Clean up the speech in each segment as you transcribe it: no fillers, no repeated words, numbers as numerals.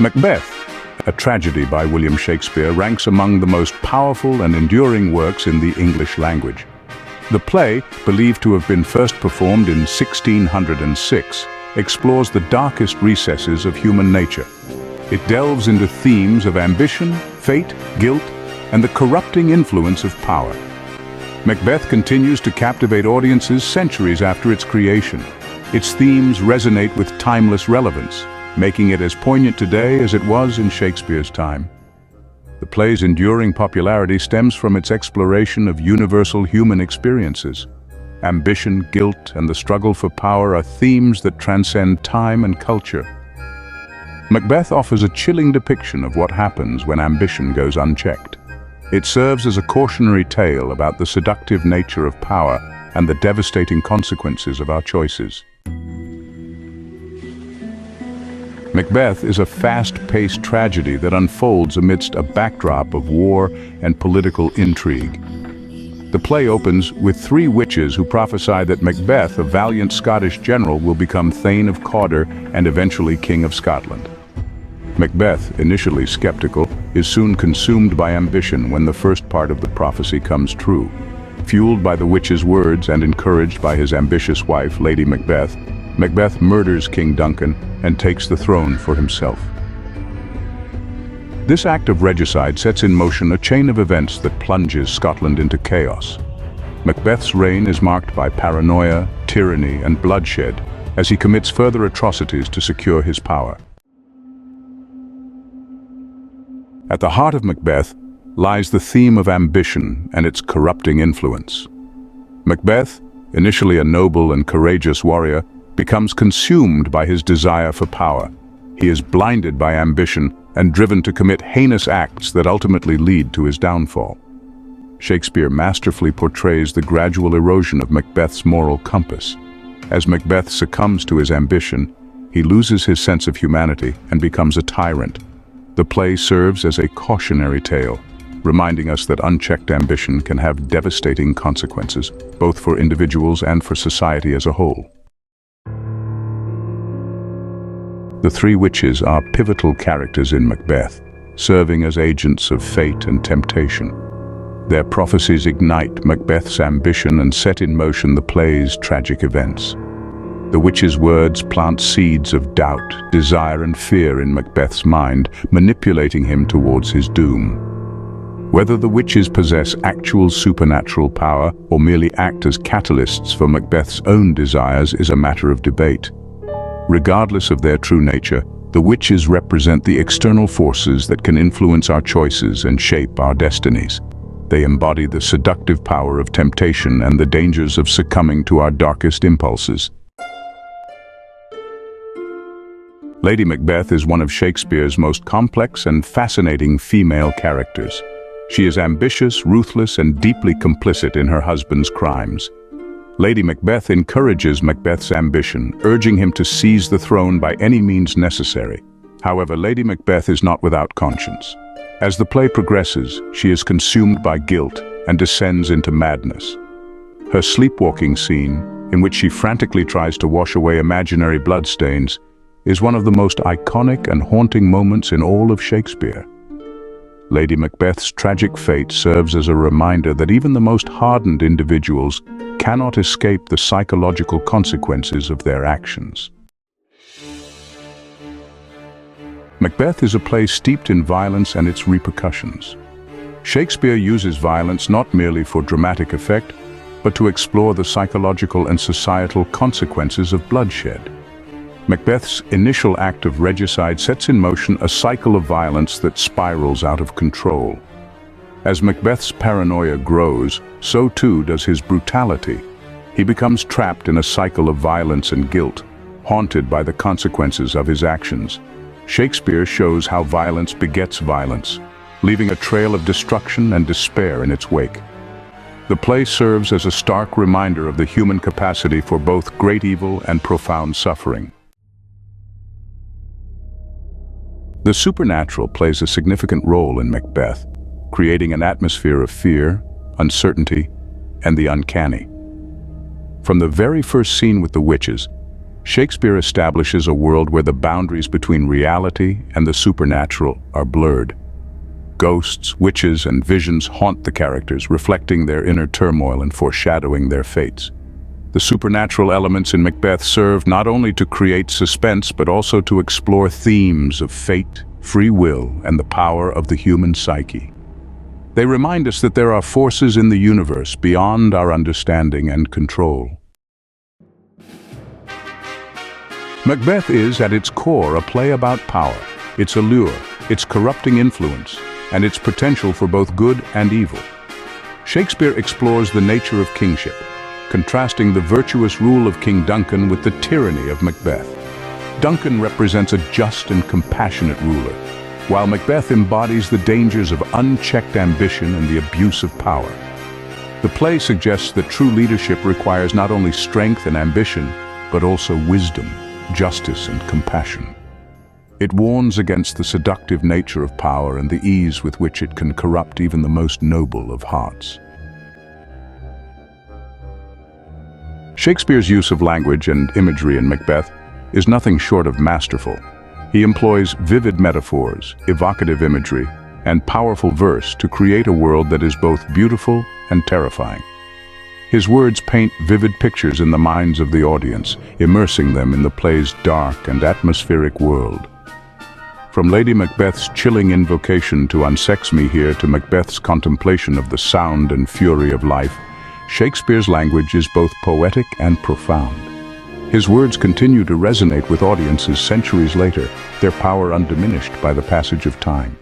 Macbeth, a tragedy by William Shakespeare, ranks among the most powerful and enduring works in the English language. The play, believed to have been first performed in 1606, explores the darkest recesses of human nature. It delves into themes of ambition, fate, guilt, and the corrupting influence of power. Macbeth continues to captivate audiences centuries after its creation. Its themes resonate with timeless relevance, making it as poignant today as it was in Shakespeare's time. The play's enduring popularity stems from its exploration of universal human experiences. Ambition, guilt, and the struggle for power are themes that transcend time and culture. Macbeth offers a chilling depiction of what happens when ambition goes unchecked. It serves as a cautionary tale about the seductive nature of power and the devastating consequences of our choices. Macbeth is a fast-paced tragedy that unfolds amidst a backdrop of war and political intrigue. The play opens with three witches who prophesy that Macbeth, a valiant Scottish general, will become Thane of Cawdor and eventually King of Scotland. Macbeth, initially skeptical, is soon consumed by ambition when the first part of the prophecy comes true. Fueled by the witch's words and encouraged by his ambitious wife, Lady Macbeth, Macbeth murders King Duncan and takes the throne for himself. This act of regicide sets in motion a chain of events that plunges Scotland into chaos. Macbeth's reign is marked by paranoia, tyranny, and bloodshed as he commits further atrocities to secure his power. At the heart of Macbeth lies the theme of ambition and its corrupting influence. Macbeth, initially a noble and courageous warrior, becomes consumed by his desire for power. He is blinded by ambition and driven to commit heinous acts that ultimately lead to his downfall. Shakespeare masterfully portrays the gradual erosion of Macbeth's moral compass. As Macbeth succumbs to his ambition, he loses his sense of humanity and becomes a tyrant. The play serves as a cautionary tale, reminding us that unchecked ambition can have devastating consequences, both for individuals and for society as a whole. The three witches are pivotal characters in Macbeth, serving as agents of fate and temptation. Their prophecies ignite Macbeth's ambition and set in motion the play's tragic events. The witches' words plant seeds of doubt, desire, and fear in Macbeth's mind, manipulating him towards his doom. Whether the witches possess actual supernatural power or merely act as catalysts for Macbeth's own desires is a matter of debate. Regardless of their true nature, the witches represent the external forces that can influence our choices and shape our destinies. They embody the seductive power of temptation and the dangers of succumbing to our darkest impulses. Lady Macbeth is one of Shakespeare's most complex and fascinating female characters. She is ambitious, ruthless, and deeply complicit in her husband's crimes. Lady Macbeth encourages Macbeth's ambition, urging him to seize the throne by any means necessary. However, Lady Macbeth is not without conscience. As the play progresses, she is consumed by guilt and descends into madness. Her sleepwalking scene, in which she frantically tries to wash away imaginary bloodstains, is one of the most iconic and haunting moments in all of Shakespeare. Lady Macbeth's tragic fate serves as a reminder that even the most hardened individuals cannot escape the psychological consequences of their actions. Macbeth is a play steeped in violence and its repercussions. Shakespeare uses violence not merely for dramatic effect, but to explore the psychological and societal consequences of bloodshed. Macbeth's initial act of regicide sets in motion a cycle of violence that spirals out of control. As Macbeth's paranoia grows, so too does his brutality. He becomes trapped in a cycle of violence and guilt, haunted by the consequences of his actions. Shakespeare shows how violence begets violence, leaving a trail of destruction and despair in its wake. The play serves as a stark reminder of the human capacity for both great evil and profound suffering. The supernatural plays a significant role in Macbeth, creating an atmosphere of fear, uncertainty, and the uncanny. From the very first scene with the witches, Shakespeare establishes a world where the boundaries between reality and the supernatural are blurred. Ghosts, witches, and visions haunt the characters, reflecting their inner turmoil and foreshadowing their fates. The supernatural elements in Macbeth serve not only to create suspense but also to explore themes of fate, free will, and the power of the human psyche. They remind us that there are forces in the universe beyond our understanding and control. Macbeth is, at its core, a play about power, its allure, its corrupting influence, and its potential for both good and evil. Shakespeare explores the nature of kingship, contrasting the virtuous rule of King Duncan with the tyranny of Macbeth. Duncan represents a just and compassionate ruler, while Macbeth embodies the dangers of unchecked ambition and the abuse of power. The play suggests that true leadership requires not only strength and ambition, but also wisdom, justice, and compassion. It warns against the seductive nature of power and the ease with which it can corrupt even the most noble of hearts. Shakespeare's use of language and imagery in Macbeth is nothing short of masterful. He employs vivid metaphors, evocative imagery, and powerful verse to create a world that is both beautiful and terrifying. His words paint vivid pictures in the minds of the audience, immersing them in the play's dark and atmospheric world. From Lady Macbeth's chilling invocation to "Unsex me here" to Macbeth's contemplation of the sound and fury of life, Shakespeare's language is both poetic and profound. His words continue to resonate with audiences centuries later, their power undiminished by the passage of time.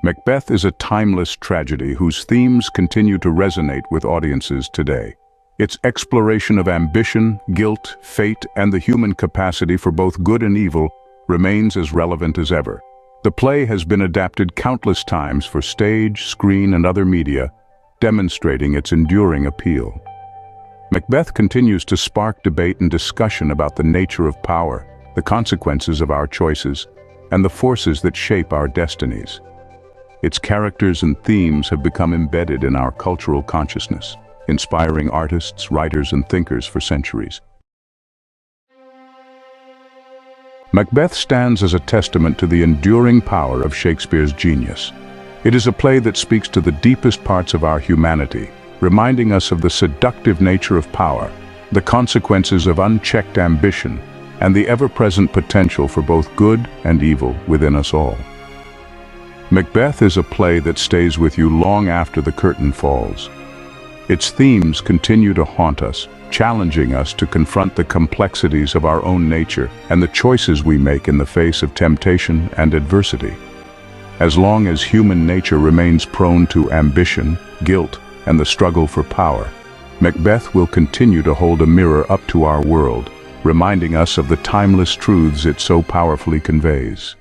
Macbeth is a timeless tragedy whose themes continue to resonate with audiences today. Its exploration of ambition, guilt, fate, and the human capacity for both good and evil remains as relevant as ever. The play has been adapted countless times for stage, screen, and other media, demonstrating its enduring appeal. Macbeth continues to spark debate and discussion about the nature of power, the consequences of our choices, and the forces that shape our destinies. Its characters and themes have become embedded in our cultural consciousness, inspiring artists, writers, and thinkers for centuries. Macbeth stands as a testament to the enduring power of Shakespeare's genius. It is a play that speaks to the deepest parts of our humanity, reminding us of the seductive nature of power, the consequences of unchecked ambition, and the ever-present potential for both good and evil within us all. Macbeth is a play that stays with you long after the curtain falls. Its themes continue to haunt us, challenging us to confront the complexities of our own nature and the choices we make in the face of temptation and adversity. As long as human nature remains prone to ambition, guilt, and the struggle for power, Macbeth will continue to hold a mirror up to our world, reminding us of the timeless truths it so powerfully conveys.